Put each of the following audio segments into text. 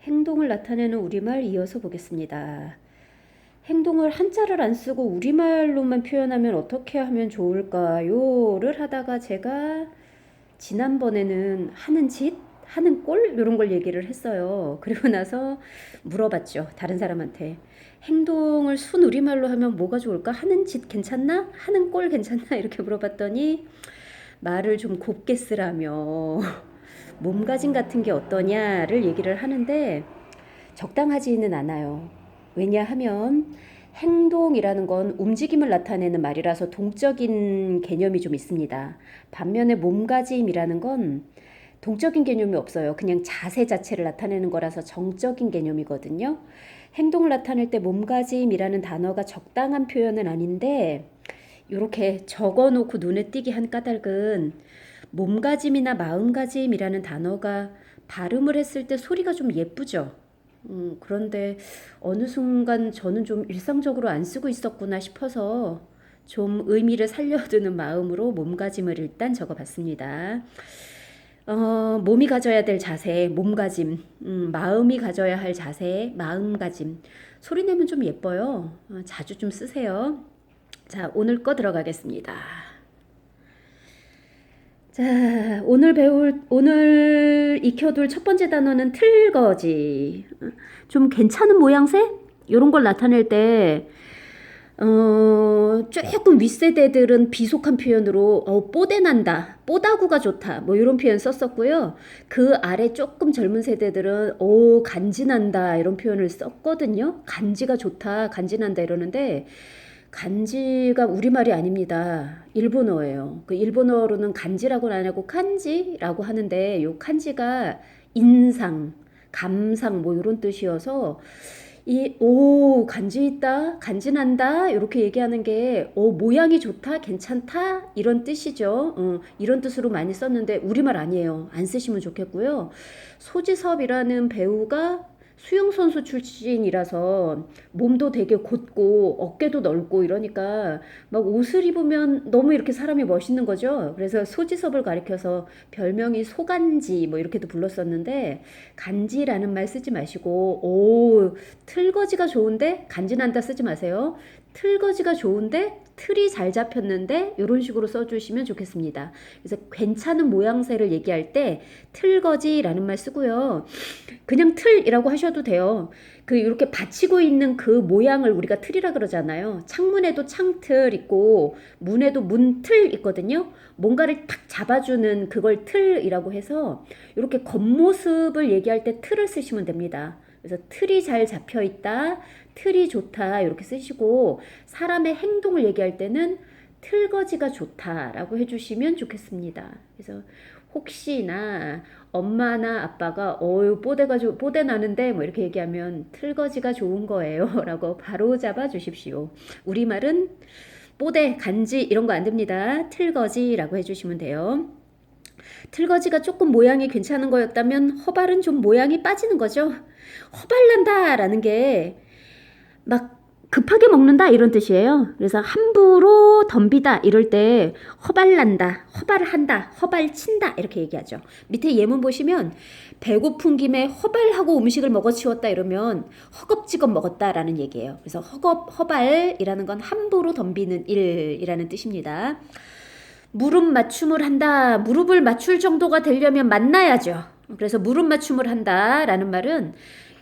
행동을 나타내는 우리말 이어서 보겠습니다. 행동을 한자를 안 쓰고 우리말로만 표현하면 어떻게 하면 좋을까요?를 하다가 제가 지난번에는 하는 짓, 하는 꼴 이런 걸 얘기를 했어요. 그리고 나서 물어봤죠. 다른 사람한테. 행동을 순 우리말로 하면 뭐가 좋을까? 하는 짓 괜찮나? 하는 꼴 괜찮나? 이렇게 물어봤더니 말을 좀 곱게 쓰라며 몸가짐 같은 게 어떠냐를 얘기를 하는데 적당하지는 않아요. 왜냐하면 행동이라는 건 움직임을 나타내는 말이라서 동적인 개념이 좀 있습니다. 반면에 몸가짐이라는 건 동적인 개념이 없어요. 그냥 자세 자체를 나타내는 거라서 정적인 개념이거든요. 행동을 나타낼 때 몸가짐이라는 단어가 적당한 표현은 아닌데 이렇게 적어놓고 눈에 띄게 한 까닭은 몸가짐이나 마음가짐이라는 단어가 발음을 했을 때 소리가 좀 예쁘죠. 그런데 어느 순간 저는 좀 일상적으로 안 쓰고 있었구나 싶어서 좀 의미를 살려두는 마음으로 몸가짐을 일단 적어봤습니다. 몸이 가져야 될 자세, 몸가짐, 마음이 가져야 할 자세, 마음가짐. 소리 내면 좀 예뻐요. 자주 좀 쓰세요. 자, 오늘 거 들어가겠습니다. 자, 오늘 익혀둘 첫 번째 단어는 틀거지. 좀 괜찮은 모양새? 이런 걸 나타낼 때, 조금 윗세대들은 비속한 표현으로, 뽀대난다, 뽀다구가 좋다, 뭐 이런 표현 썼었고요. 그 아래 조금 젊은 세대들은, 간지난다, 이런 표현을 썼거든요. 간지가 좋다, 간지난다 이러는데, 간지가 우리말이 아닙니다. 일본어예요. 그 일본어로는 간지라고는 안 하고 칸지라고 하는데 요 칸지가 인상, 감상 뭐 이런 뜻이어서 간지 있다, 간지 난다 이렇게 얘기하는 게 모양이 좋다, 괜찮다 이런 뜻이죠. 이런 뜻으로 많이 썼는데 우리말 아니에요. 안 쓰시면 좋겠고요. 소지섭이라는 배우가 수영선수 출신이라서 몸도 되게 곧고 어깨도 넓고 이러니까 막 옷을 입으면 너무 이렇게 사람이 멋있는 거죠. 그래서 소지섭을 가리켜서 별명이 소간지 뭐 이렇게도 불렀었는데 간지라는 말 쓰지 마시고 틀거지가 좋은데 간지난다 쓰지 마세요. 틀거지가 좋은데 틀이 잘 잡혔는데 이런 식으로 써주시면 좋겠습니다. 그래서 괜찮은 모양새를 얘기할 때 틀거지라는 말 쓰고요. 그냥 틀이라고 하셔도 돼요. 그 이렇게 받치고 있는 그 모양을 우리가 틀이라 그러잖아요. 창문에도 창틀 있고 문에도 문틀 있거든요. 뭔가를 탁 잡아주는 그걸 틀이라고 해서 이렇게 겉모습을 얘기할 때 틀을 쓰시면 됩니다. 그래서 틀이 잘 잡혀 있다, 틀이 좋다 이렇게 쓰시고 사람의 행동을 얘기할 때는 틀거지가 좋다라고 해주시면 좋겠습니다. 그래서 혹시나 엄마나 아빠가 뽀대 나는데 뭐 이렇게 얘기하면 틀거지가 좋은 거예요 라고 바로 잡아 주십시오. 우리말은 뽀대, 간지 이런 거 안 됩니다. 틀거지라고 해주시면 돼요. 틀거지가 조금 모양이 괜찮은 거였다면 허발은 좀 모양이 빠지는 거죠. 허발난다 라는 게 막 급하게 먹는다 이런 뜻이에요. 그래서 함부로 덤비다 이럴 때 허발난다, 허발을 한다, 허발친다 이렇게 얘기하죠. 밑에 예문 보시면 배고픈 김에 허발하고 음식을 먹어치웠다 이러면 허겁지겁 먹었다라는 얘기예요. 그래서 허발이라는 건 함부로 덤비는 일이라는 뜻입니다. 무릎 맞춤을 한다. 무릎을 맞출 정도가 되려면 만나야죠. 그래서 무릎 맞춤을 한다라는 말은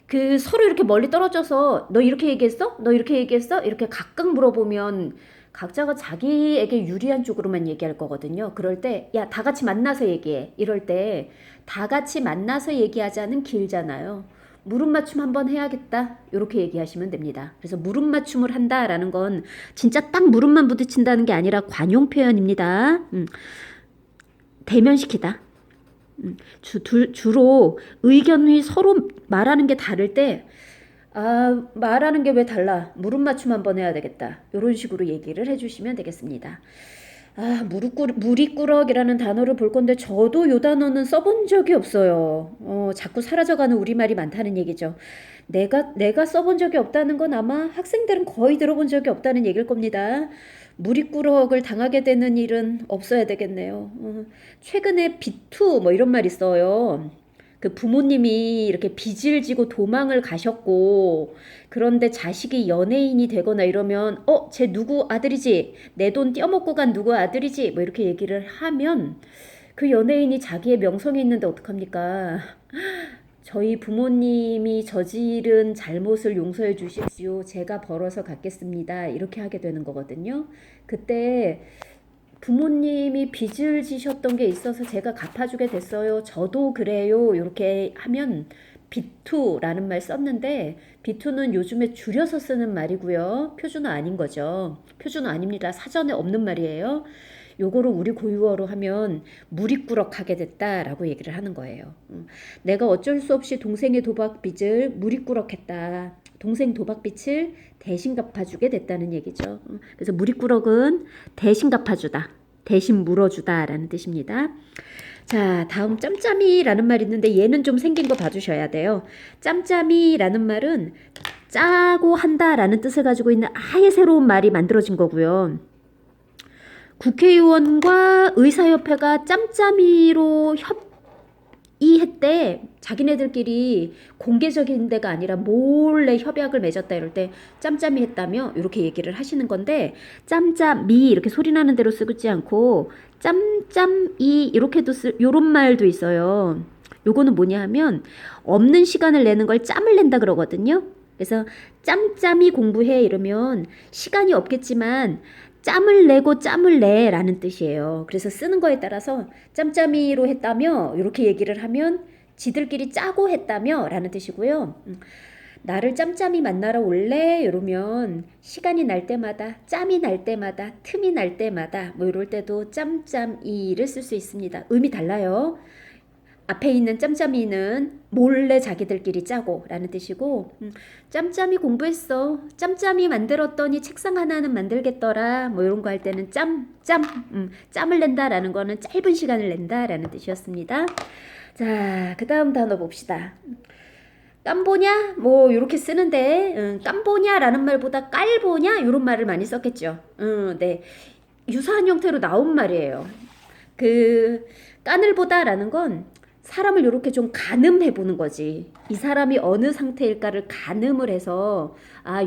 그 서로 이렇게 멀리 떨어져서 너 이렇게 얘기했어? 너 이렇게 얘기했어? 이렇게 각각 물어보면 각자가 자기에게 유리한 쪽으로만 얘기할 거거든요. 그럴 때 야, 다 같이 만나서 얘기해. 이럴 때 다 같이 만나서 얘기하자는 길잖아요. 무릎 맞춤 한번 해야겠다. 이렇게 얘기하시면 됩니다. 그래서 무릎 맞춤을 한다라는 건 진짜 딱 무릎만 부딪힌다는 게 아니라 관용 표현입니다. 대면시키다. 주로 의견이 서로 말하는 게 다를 때 말하는 게 왜 달라? 무릎 맞춤 한번 해야 되겠다. 이런 식으로 얘기를 해주시면 되겠습니다. 무리꾸럭이라는 단어를 볼 건데 저도 이 단어는 써본 적이 없어요. 자꾸 사라져가는 우리말이 많다는 얘기죠. 내가 써본 적이 없다는 건 아마 학생들은 거의 들어본 적이 없다는 얘기일 겁니다. 무리꾸럭을 당하게 되는 일은 없어야 되겠네요. 최근에 비투 뭐 이런 말 있어요. 그 부모님이 이렇게 빚을 지고 도망을 가셨고, 그런데 자식이 연예인이 되거나 이러면, 쟤 누구 아들이지? 내 돈 떼어먹고 간 누구 아들이지? 뭐 이렇게 얘기를 하면, 그 연예인이 자기의 명성이 있는데 어떡합니까? 저희 부모님이 저지른 잘못을 용서해 주십시오. 제가 벌어서 갚겠습니다. 이렇게 하게 되는 거거든요. 그때 부모님이 빚을 지셨던 게 있어서 제가 갚아주게 됐어요. 저도 그래요. 이렇게 하면 비투라는 말 썼는데, 비투는 요즘에 줄여서 쓰는 말이고요. 표준어 아닌 거죠. 표준어 아닙니다. 사전에 없는 말이에요. 요거를 우리 고유어로 하면 무리꾸럭하게 됐다라고 얘기를 하는 거예요. 내가 어쩔 수 없이 동생의 도박빚을 무리꾸럭했다. 동생 도박빚을 대신 갚아주게 됐다는 얘기죠. 그래서 무리꾸럭은 대신 갚아주다, 대신 물어주다라는 뜻입니다. 자, 다음 짬짬이라는 말이 있는데 얘는 좀 생긴 거 봐주셔야 돼요. 짬짬이라는 말은 짜고 한다라는 뜻을 가지고 있는 아예 새로운 말이 만들어진 거고요. 국회의원과 의사협회가 짬짬이로 협의했대. 자기네들끼리 공개적인 데가 아니라 몰래 협약을 맺었다 이럴 때 짬짬이 했다며 이렇게 얘기를 하시는 건데, 짬짬이 이렇게 소리 나는 대로 쓰지 않고 짬짬이 이렇게도 요런 말도 있어요. 요거는 뭐냐 하면 없는 시간을 내는 걸 짬을 낸다 그러거든요. 그래서 짬짬이 공부해 이러면 시간이 없겠지만 짬을 내고 짬을 내라는 뜻이에요. 그래서 쓰는 거에 따라서 짬짬이로 했다며 이렇게 얘기를 하면 지들끼리 짜고 했다며 라는 뜻이고요. 나를 짬짬이 만나러 올래? 이러면 시간이 날 때마다, 짬이 날 때마다, 틈이 날 때마다 뭐 이럴 때도 짬짬이를 쓸 수 있습니다. 의미 달라요. 앞에 있는 짬짬이는 몰래 자기들끼리 짜고 라는 뜻이고, 짬짬이 공부했어. 짬짬이 만들었더니 책상 하나는 만들겠더라. 뭐 이런 거 할 때는 짬을 낸다 라는 거는 짧은 시간을 낸다 라는 뜻이었습니다. 자, 그 다음 단어 봅시다. 깜보냐? 뭐 이렇게 쓰는데, 깜보냐라는 말보다 깔보냐? 이런 말을 많이 썼겠죠. 네. 유사한 형태로 나온 말이에요. 그 깐을 보다라는 건 사람을 이렇게 좀 가늠해 보는 거지. 이 사람이 어느 상태일까를 가늠을 해서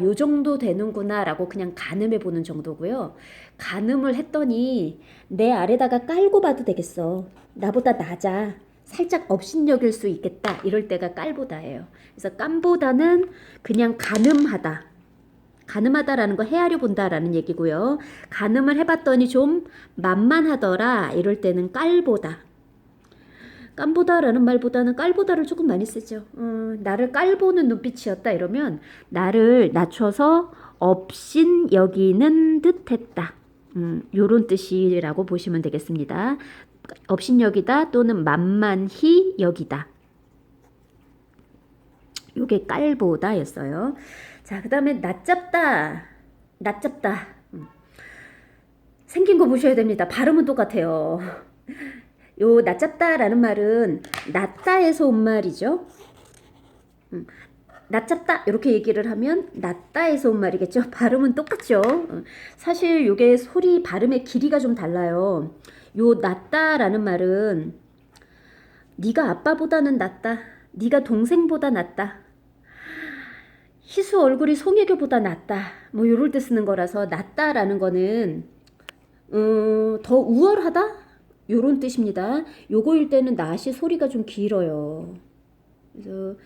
요 정도 되는구나 라고 그냥 가늠해 보는 정도고요. 가늠을 했더니 내 아래다가 깔고 봐도 되겠어. 나보다 낮아. 살짝 업신여길 수 있겠다. 이럴 때가 깔보다예요. 그래서 깜보다는 그냥 가늠하다. 가늠하다라는 거 헤아려 본다라는 얘기고요. 가늠을 해봤더니 좀 만만하더라. 이럴 때는 깔보다. 깜보다라는 말보다는 깔보다를 조금 많이 쓰죠. 나를 깔보는 눈빛이었다 이러면 나를 낮춰서 업신 여기는 듯했다. 요런 뜻이라고 보시면 되겠습니다. 업신 여기다 또는 만만히 여기다. 요게 깔보다였어요. 자, 그 다음에 낮잡다. 낮잡다. 생긴 거 보셔야 됩니다. 발음은 똑같아요. 요 낮잡다라는 말은 낮다에서 온 말이죠. 낮잡다 이렇게 얘기를 하면 낮다에서 온 말이겠죠. 발음은 똑같죠. 사실 요게 소리 발음의 길이가 좀 달라요. 요 낮다라는 말은 네가 아빠보다는 낫다. 네가 동생보다 낫다. 희수 얼굴이 송혜교보다 낫다. 뭐 요럴 때 쓰는 거라서 낮다라는 거는 더 우월하다? 요런 뜻입니다. 요거일 때는 낫이 소리가 좀 길어요. 그래서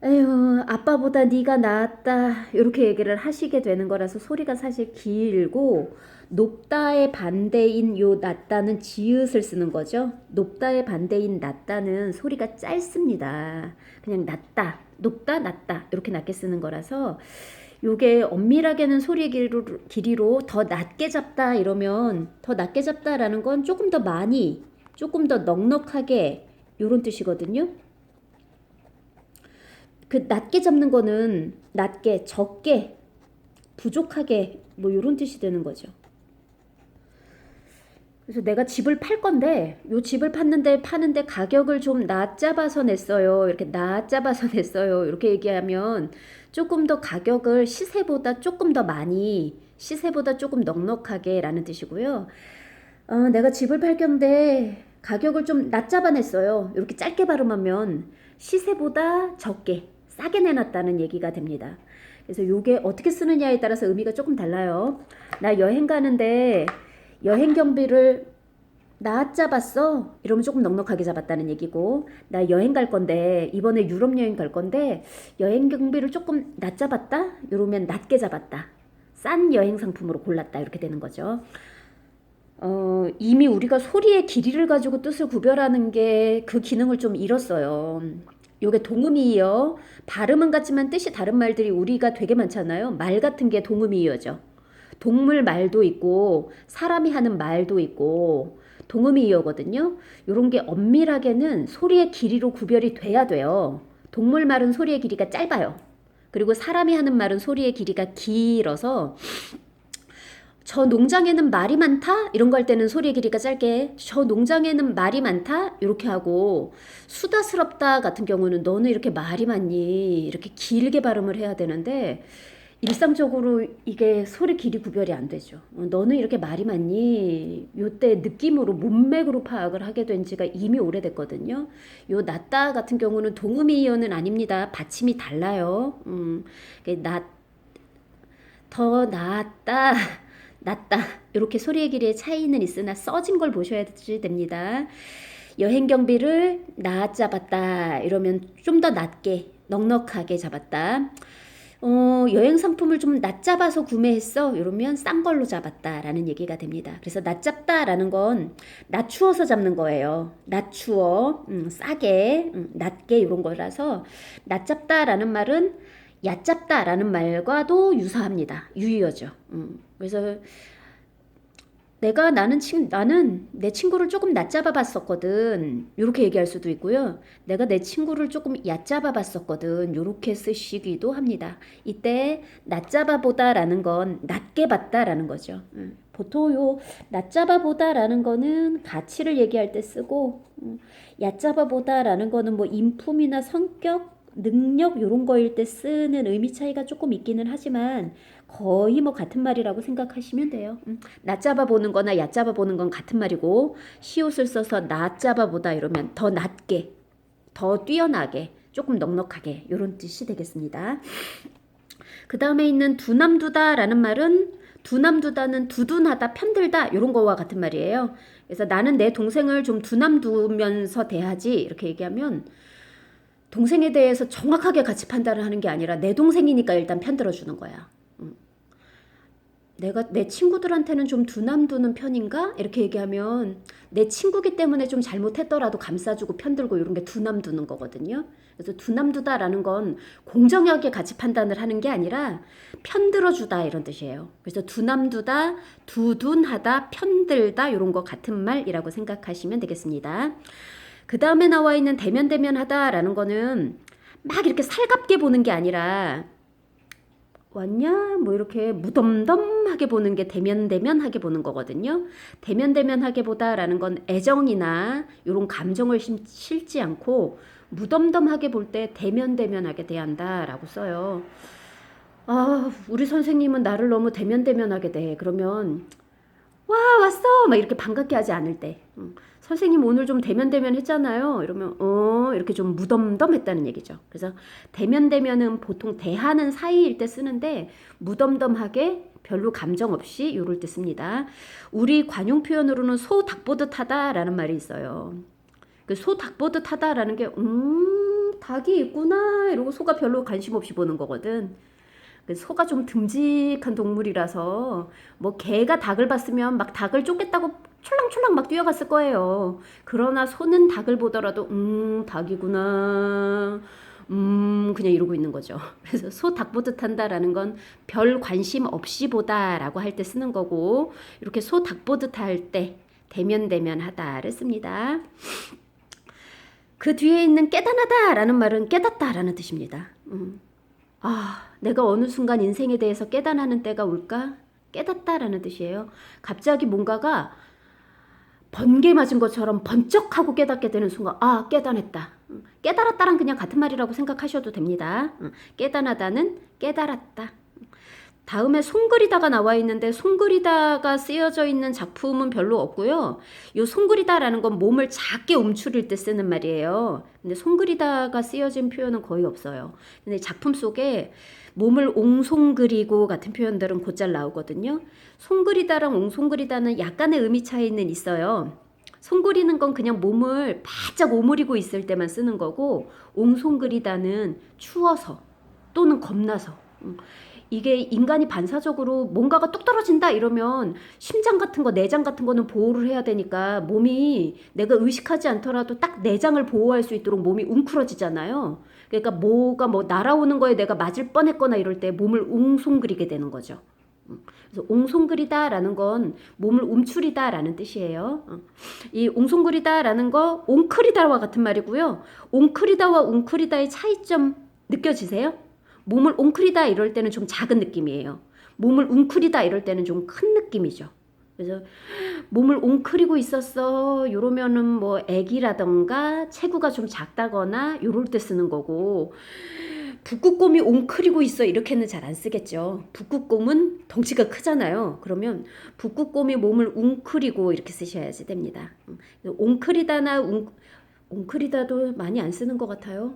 에휴 아빠보다 네가 낫다 이렇게 얘기를 하시게 되는 거라서 소리가 사실 길고, 높다의 반대인 요 낮다는 지읒을 쓰는 거죠. 높다의 반대인 낮다는 소리가 짧습니다. 그냥 낮다, 높다, 낮다 이렇게 낮게 쓰는 거라서 요게 엄밀하게는 소리의 길이로 더 낮게 잡다 이러면, 더 낮게 잡다라는 건 조금 더 많이, 조금 더 넉넉하게 요런 뜻이거든요. 그 낮게 잡는 거는 낮게, 적게, 부족하게 뭐 요런 뜻이 되는 거죠. 그래서 내가 집을 팔 건데 요 집을 파는데 가격을 좀 낮잡아서 냈어요. 이렇게 낮잡아서 냈어요. 이렇게 얘기하면 조금 더 가격을 시세보다 조금 더 많이, 시세보다 조금 넉넉하게 라는 뜻이고요. 내가 집을 팔 건데 가격을 좀 낮잡아냈어요. 이렇게 짧게 발음하면 시세보다 적게 싸게 내놨다는 얘기가 됩니다. 그래서 요게 어떻게 쓰느냐에 따라서 의미가 조금 달라요. 나 여행 가는데 여행 경비를 낮잡았어. 이러면 조금 넉넉하게 잡았다는 얘기고, 나 여행 갈 건데 이번에 유럽 여행 갈 건데 여행 경비를 조금 낮잡았다. 이러면 낮게 잡았다. 싼 여행 상품으로 골랐다. 이렇게 되는 거죠. 이미 우리가 소리의 길이를 가지고 뜻을 구별하는 게 그 기능을 좀 잃었어요. 요게 동음이요. 발음은 같지만 뜻이 다른 말들이 우리가 되게 많잖아요. 말 같은 게 동음이어죠. 동물 말도 있고 사람이 하는 말도 있고 동음이어거든요. 요런 게 엄밀하게는 소리의 길이로 구별이 돼야 돼요. 동물 말은 소리의 길이가 짧아요. 그리고 사람이 하는 말은 소리의 길이가 길어서 저 농장에는 말이 많다? 이런 거 할 때는 소리의 길이가 짧게 저 농장에는 말이 많다? 이렇게 하고 수다스럽다 같은 경우는 너는 이렇게 말이 많니? 이렇게 길게 발음을 해야 되는데 일상적으로 이게 소리 길이 구별이 안 되죠. 너는 이렇게 말이 많니? 요때 느낌으로 문맥으로 파악을 하게 된 지가 이미 오래됐거든요. 요 낫다 같은 경우는 동음이어는 아닙니다. 받침이 달라요. 더 낫다. 낫다. 이렇게 소리의 길이의 차이는 있으나 써진 걸 보셔야 됩니다. 여행 경비를 낮 잡았다. 이러면 좀 더 낮게 넉넉하게 잡았다. 여행 상품을 좀 낮 잡아서 구매했어. 이러면 싼 걸로 잡았다라는 얘기가 됩니다. 그래서 낮 잡다라는 건 낮추어서 잡는 거예요. 낮추어, 싸게, 낮게 이런 거라서 낮 잡다라는 말은 얕잡다라는 말과도 유사합니다. 유의어죠. 그래서 나는 내 친구를 조금 낮잡아 봤었거든. 이렇게 얘기할 수도 있고요. 내가 내 친구를 조금 얕잡아 봤었거든. 이렇게 쓰시기도 합니다. 이때 낮잡아 보다라는 건 낮게 봤다라는 거죠. 보통 요 낮잡아 보다라는 거는 가치를 얘기할 때 쓰고, 얕잡아 보다라는 거는 뭐 인품이나 성격, 능력 이런 거일 때 쓰는 의미 차이가 조금 있기는 하지만 거의 뭐 같은 말이라고 생각하시면 돼요. 낮잡아 보는 거나 얕잡아 보는 건 같은 말이고, 시옷을 써서 낮잡아 보다 이러면 더 낮게, 더 뛰어나게, 조금 넉넉하게 이런 뜻이 되겠습니다. 그 다음에 있는 두남두다라는 말은 두남두다는 두둔하다, 편들다 이런 거와 같은 말이에요. 그래서 나는 내 동생을 좀 두남두면서 대하지 이렇게 얘기하면 동생에 대해서 정확하게 가치 판단을 하는 게 아니라 내 동생이니까 일단 편들어 주는 거야. 내가 내 친구들한테는 좀 두남두는 편인가? 이렇게 얘기하면 내 친구기 때문에 좀 잘못했더라도 감싸주고 편들고 이런 게 두남두는 거거든요. 그래서 두남두다라는 건 공정하게 가치 판단을 하는 게 아니라 편들어주다 이런 뜻이에요. 그래서 두남두다, 두둔하다, 편들다 이런 거 같은 말이라고 생각하시면 되겠습니다. 그 다음에 나와 있는 대면대면하다라는 거는 막 이렇게 살갑게 보는 게 아니라 왔냐? 뭐 이렇게 무덤덤하게 보는 게 대면대면하게 보는 거거든요. 대면대면하게 보다라는 건 애정이나 이런 감정을 실지 않고 무덤덤하게 볼 때 대면대면하게 대한다라고 써요. 아, 우리 선생님은 나를 너무 대면대면하게 대. 그러면 와 왔어 막 이렇게 반갑게 하지 않을 때 선생님 오늘 좀 대면대면 했잖아요 이러면 이렇게 좀 무덤덤했다는 얘기죠. 그래서 대면대면은 보통 대하는 사이일 때 쓰는데 무덤덤하게 별로 감정 없이 이럴 때 씁니다. 우리 관용 표현으로는 소 닭보듯 하다라는 말이 있어요. 그 소 닭보듯 하다라는 게 닭이 있구나 이러고 소가 별로 관심 없이 보는 거거든. 소가 좀 듬직한 동물이라서 뭐 개가 닭을 봤으면 막 닭을 쫓겠다고 촐랑촐랑 막 뛰어갔을 거예요. 그러나 소는 닭을 보더라도 닭이구나 그냥 이러고 있는 거죠. 그래서 소 닭 보듯 한다라는 건 별 관심 없이 보다라고 할 때 쓰는 거고, 이렇게 소 닭 보듯 할 때 대면대면 하다를 씁니다. 그 뒤에 있는 깨닫하다라는 말은 깨닫다라는 뜻입니다. 내가 어느 순간 인생에 대해서 깨닫는 때가 올까? 깨닫다라는 뜻이에요. 갑자기 뭔가가 번개 맞은 것처럼 번쩍하고 깨닫게 되는 순간, 깨닫았다. 깨달았다랑 그냥 같은 말이라고 생각하셔도 됩니다. 깨닫하다는 깨달았다. 다음에 송그리다가 나와 있는데 송그리다가 쓰여져 있는 작품은 별로 없고요. 요 송그리다라는 건 몸을 작게 움츠릴 때 쓰는 말이에요. 근데 송그리다가 쓰여진 표현은 거의 없어요. 근데 작품 속에 몸을 옹송그리고 같은 표현들은 곧잘 나오거든요. 송그리다랑 옹송그리다는 약간의 의미 차이는 있어요. 송그리는 건 그냥 몸을 바짝 오므리고 있을 때만 쓰는 거고, 옹송그리다는 추워서 또는 겁나서. 이게 인간이 반사적으로 뭔가가 뚝 떨어진다 이러면 심장 같은 거, 내장 같은 거는 보호를 해야 되니까 몸이 내가 의식하지 않더라도 딱 내장을 보호할 수 있도록 몸이 웅크러지잖아요. 그러니까 뭐가 뭐 날아오는 거에 내가 맞을 뻔했거나 이럴 때 몸을 웅송그리게 되는 거죠. 그래서 옹송그리다라는 건 몸을 움츠리다라는 뜻이에요. 이 옹송그리다라는 거 옹크리다와 같은 말이고요. 옹크리다와 웅크리다의 차이점 느껴지세요? 몸을 옹크리다 이럴 때는 좀 작은 느낌이에요. 몸을 웅크리다 이럴 때는 좀 큰 느낌이죠. 그래서 몸을 웅크리고 있었어 이러면은 뭐 애기라던가 체구가 좀 작다거나 이럴 때 쓰는 거고, 북극곰이 옹크리고 있어 이렇게는 잘 안 쓰겠죠. 북극곰은 덩치가 크잖아요. 그러면 북극곰이 몸을 웅크리고 이렇게 쓰셔야지 됩니다. 옹크리다나 웅크리다도 많이 안 쓰는 것 같아요.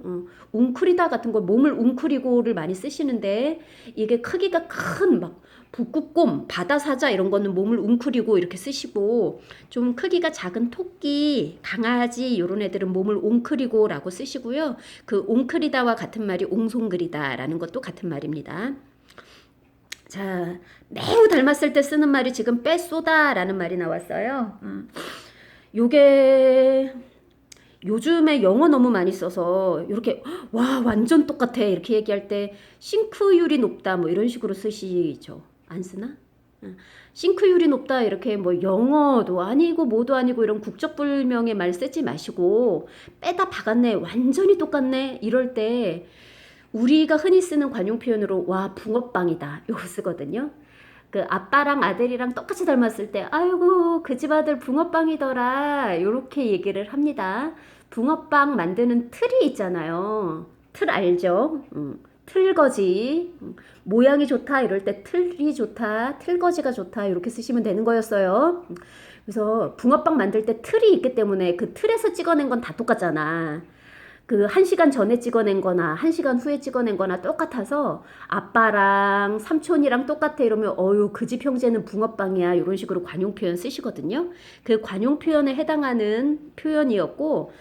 웅크리다 같은 거 몸을 웅크리고를 많이 쓰시는데, 이게 크기가 큰 막 북극곰, 바다사자 이런 거는 몸을 웅크리고 이렇게 쓰시고, 좀 크기가 작은 토끼, 강아지 이런 애들은 몸을 옹크리고라고 쓰시고요. 그 옹크리다와 같은 말이 옹송그리다라는 것도 같은 말입니다. 자, 매우 닮았을 때 쓰는 말이 지금 빼쏘다라는 말이 나왔어요. 요게 요즘에 영어 너무 많이 써서 이렇게 와 완전 똑같아 이렇게 얘기할 때 싱크율이 높다 뭐 이런 식으로 쓰시죠. 안 쓰나? 싱크율이 높다 이렇게 뭐 영어도 아니고 뭐도 아니고 이런 국적불명의 말 쓰지 마시고, 빼다 박았네 완전히 똑같네 이럴 때 우리가 흔히 쓰는 관용 표현으로 와 붕어빵이다 이거 쓰거든요. 그 아빠랑 아들이랑 똑같이 닮았을 때 아이고 그 집 아들 붕어빵이더라 요렇게 얘기를 합니다. 붕어빵 만드는 틀이 있잖아요. 틀 알죠? 틀거지. 모양이 좋다 이럴 때 틀이 좋다, 틀거지가 좋다 이렇게 쓰시면 되는 거였어요. 그래서 붕어빵 만들 때 틀이 있기 때문에 그 틀에서 찍어낸 건 다 똑같잖아. 그 1시간 전에 찍어낸 거나 1시간 후에 찍어낸 거나 똑같아서 아빠랑 삼촌이랑 똑같아 이러면 어유 그 집 형제는 붕어빵이야 이런 식으로 관용 표현 쓰시거든요. 그 관용 표현에 해당하는 표현이었고,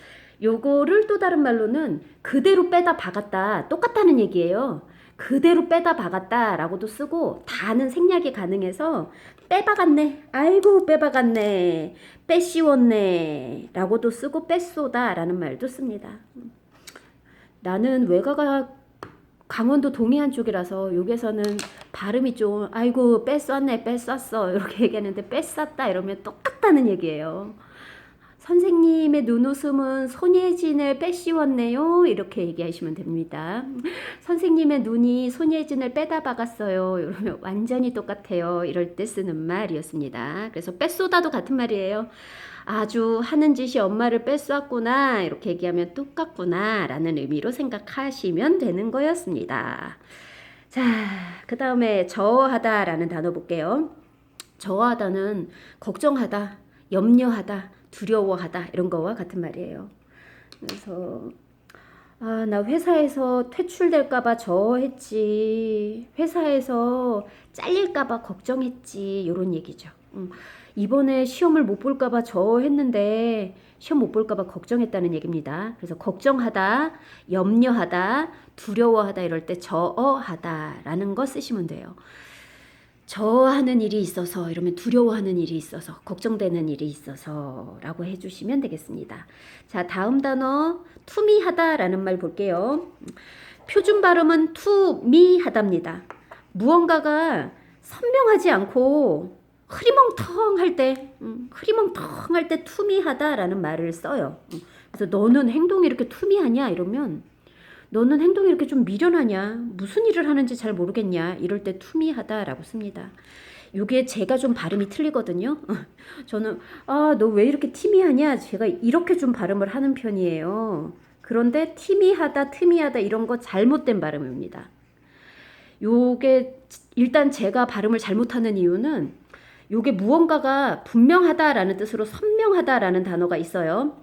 요거를 또 다른 말로는 그대로 빼다 박았다 똑같다는 얘기예요. 그대로 빼다 박았다 라고도 쓰고, 다는 생략이 가능해서 빼박았네 아이고 빼박았네 빼씌웠네 라고도 쓰고 빼쏘다 라는 말도 씁니다. 나는 외가가 강원도 동해안 쪽이라서 여기서는 발음이 좀 아이고 뺐었네 뺐었어 이렇게 얘기하는데 뺐었다 이러면 똑같다는 얘기예요. 선생님의 눈웃음은 손예진을 빼씌웠네요 이렇게 얘기하시면 됩니다. 선생님의 눈이 손예진을 빼다 박았어요 이러면 완전히 똑같아요 이럴 때 쓰는 말이었습니다. 그래서 빼쏘다도 같은 말이에요. 아주 하는 짓이 엄마를 뺏었구나 이렇게 얘기하면 똑같구나 라는 의미로 생각하시면 되는 거였습니다. 자, 그 다음에 저하다 라는 단어 볼게요. 저하다는 걱정하다, 염려하다, 두려워하다 이런 거와 같은 말이에요. 그래서 나 회사에서 퇴출될까봐 저했지, 회사에서 잘릴까봐 걱정했지 이런 얘기죠. 이번에 시험을 못 볼까봐 저했는데 시험 못 볼까봐 걱정했다는 얘기입니다. 그래서 걱정하다, 염려하다, 두려워하다 이럴 때 저어하다라는 거 쓰시면 돼요. 저하는 일이 있어서 이러면 두려워하는 일이 있어서 걱정되는 일이 있어서 라고 해주시면 되겠습니다. 자, 다음 단어 투미하다라는 말 볼게요. 표준 발음은 투미하답니다. 무언가가 선명하지 않고 흐리멍텅할 때 투미하다라는 말을 써요. 그래서 너는 행동이 이렇게 투미하냐 이러면 너는 행동이 이렇게 좀 미련하냐, 무슨 일을 하는지 잘 모르겠냐 이럴 때 투미하다라고 씁니다. 요게 제가 좀 발음이 틀리거든요. 저는 너 왜 이렇게 티미하냐 제가 이렇게 좀 발음을 하는 편이에요. 그런데 티미하다, 트미하다 이런 거 잘못된 발음입니다. 요게 일단 제가 발음을 잘못하는 이유는 요게 무언가가 분명하다라는 뜻으로 선명하다라는 단어가 있어요.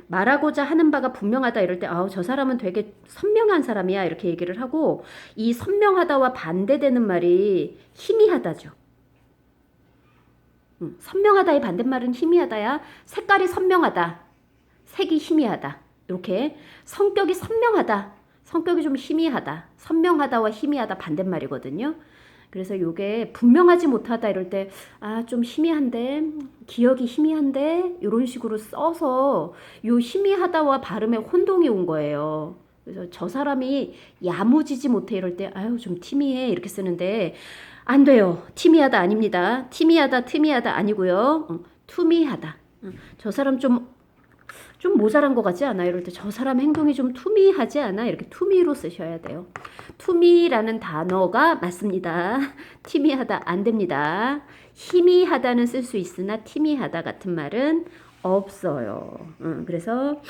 말하고자 하는 바가 분명하다 이럴 때 아우 저 사람은 되게 선명한 사람이야 이렇게 얘기를 하고 이 선명하다와 반대되는 말이 희미하다죠. 선명하다의 반대말은 희미하다야. 색깔이 선명하다. 색이 희미하다. 이렇게 성격이 선명하다. 성격이 좀 희미하다. 선명하다와 희미하다 반대말이거든요. 그래서 요게 분명하지 못하다 이럴 때 아 좀 희미한데 기억이 희미한데 이런 식으로 써서 요 희미하다와 발음에 혼동이 온 거예요. 그래서 저 사람이 야무지지 못해 이럴 때 아유 좀 티미해 이렇게 쓰는데 안 돼요. 티미하다 아닙니다. 티미하다 틈이하다 아니고요. 투미하다. 저 사람 좀 모자란 것 같지 않아? 이럴 때 저 사람 행동이 좀 투미하지 않아? 이렇게 투미로 쓰셔야 돼요. 투미라는 단어가 맞습니다. 티미하다 안 됩니다. 희미하다는 쓸 수 있으나 티미하다 같은 말은 없어요. 그래서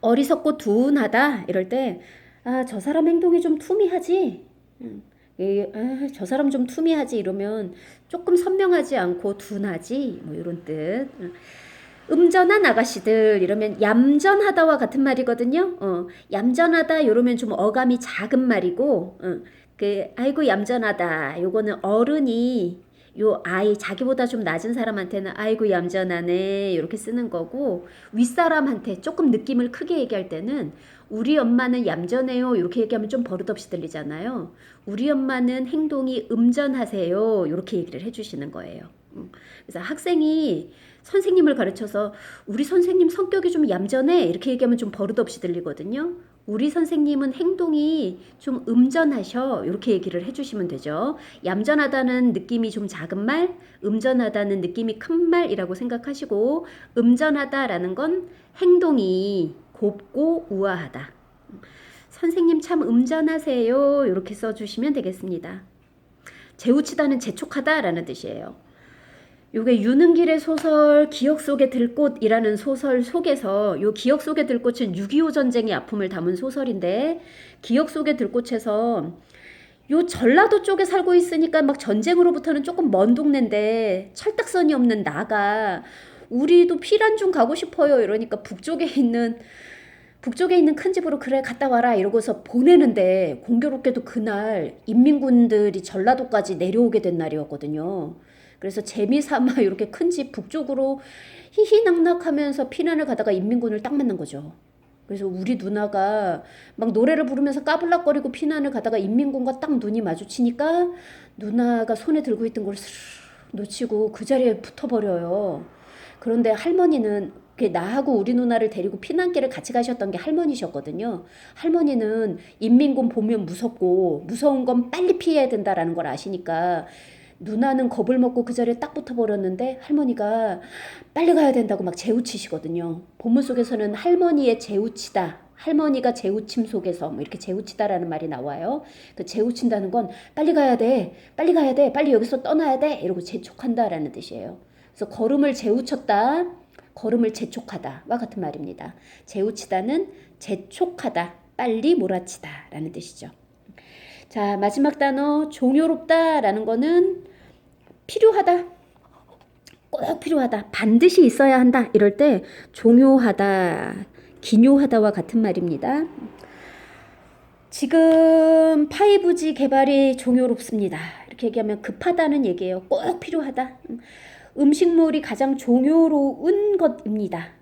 어리석고 둔하다 이럴 때 아, 저 사람 행동이 좀 투미하지? 저 사람 좀 투미하지 이러면 조금 선명하지 않고 둔하지 뭐 이런 뜻. 음전한 아가씨들 이러면 얌전하다와 같은 말이거든요. 얌전하다 이러면 좀 어감이 작은 말이고, 그 아이고 얌전하다 요거는 어른이 요 아이 자기보다 좀 낮은 사람한테는 아이고 얌전하네 이렇게 쓰는 거고 윗사람한테 조금 느낌을 크게 얘기할 때는 우리 엄마는 얌전해요 이렇게 얘기하면 좀 버릇없이 들리잖아요. 우리 엄마는 행동이 음전하세요 이렇게 얘기를 해주시는 거예요. 그래서 학생이 선생님을 가르쳐서 우리 선생님 성격이 좀 얌전해 이렇게 얘기하면 좀 버릇없이 들리거든요. 우리 선생님은 행동이 좀 음전하셔 이렇게 얘기를 해주시면 되죠. 얌전하다는 느낌이 좀 작은 말, 음전하다는 느낌이 큰 말이라고 생각하시고 음전하다라는 건 행동이 곱고 우아하다. 선생님 참 음전하세요 이렇게 써주시면 되겠습니다. 재우치다는 재촉하다라는 뜻이에요. 요게 유능길의 소설 기억 속의 들꽃이라는 소설 속에서 요 기억 속의 들꽃은 6.25 전쟁의 아픔을 담은 소설인데 기억 속의 들꽃에서 요 전라도 쪽에 살고 있으니까 막 전쟁으로부터는 조금 먼 동네인데 철딱선이 없는 나가 우리도 피란 중 가고 싶어요 이러니까 북쪽에 있는 큰 집으로 그래 갔다 와라 이러고서 보내는데 공교롭게도 그날 인민군들이 전라도까지 내려오게 된 날이었거든요. 그래서 재미삼아 이렇게 큰 집 북쪽으로 희희낙낙하면서 피난을 가다가 인민군을 딱 만난 거죠. 그래서 우리 누나가 막 노래를 부르면서 까불락거리고 피난을 가다가 인민군과 딱 눈이 마주치니까 누나가 손에 들고 있던 걸 스르르 놓치고 그 자리에 붙어버려요. 그런데 할머니는 나하고 우리 누나를 데리고 피난길을 같이 가셨던 게 할머니셨거든요. 할머니는 인민군 보면 무섭고 무서운 건 빨리 피해야 된다라는 걸 아시니까 누나는 겁을 먹고 그 자리에 딱 붙어버렸는데 할머니가 빨리 가야 된다고 막 재우치시거든요. 본문 속에서는 할머니의 재우치다. 할머니가 재우침 속에서 뭐 이렇게 재우치다라는 말이 나와요. 그 재우친다는 건 빨리 가야 돼. 빨리 가야 돼. 빨리 여기서 떠나야 돼. 이러고 재촉한다라는 뜻이에요. 그래서 걸음을 재우쳤다. 걸음을 재촉하다와 같은 말입니다. 재우치다는 재촉하다. 빨리 몰아치다라는 뜻이죠. 자, 마지막 단어 종요롭다라는 거는 필요하다. 꼭 필요하다. 반드시 있어야 한다. 이럴 때 종요하다, 기묘하다와 같은 말입니다. 지금 5G 개발이 종요롭습니다. 이렇게 얘기하면 급하다는 얘기예요. 꼭 필요하다. 음식물이 가장 종요로운 것입니다.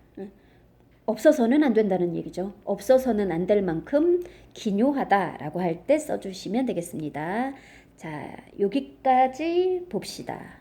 없어서는 안 된다는 얘기죠. 없어서는 안 될 만큼 기묘하다라고 할 때 써주시면 되겠습니다. 자, 여기까지 봅시다.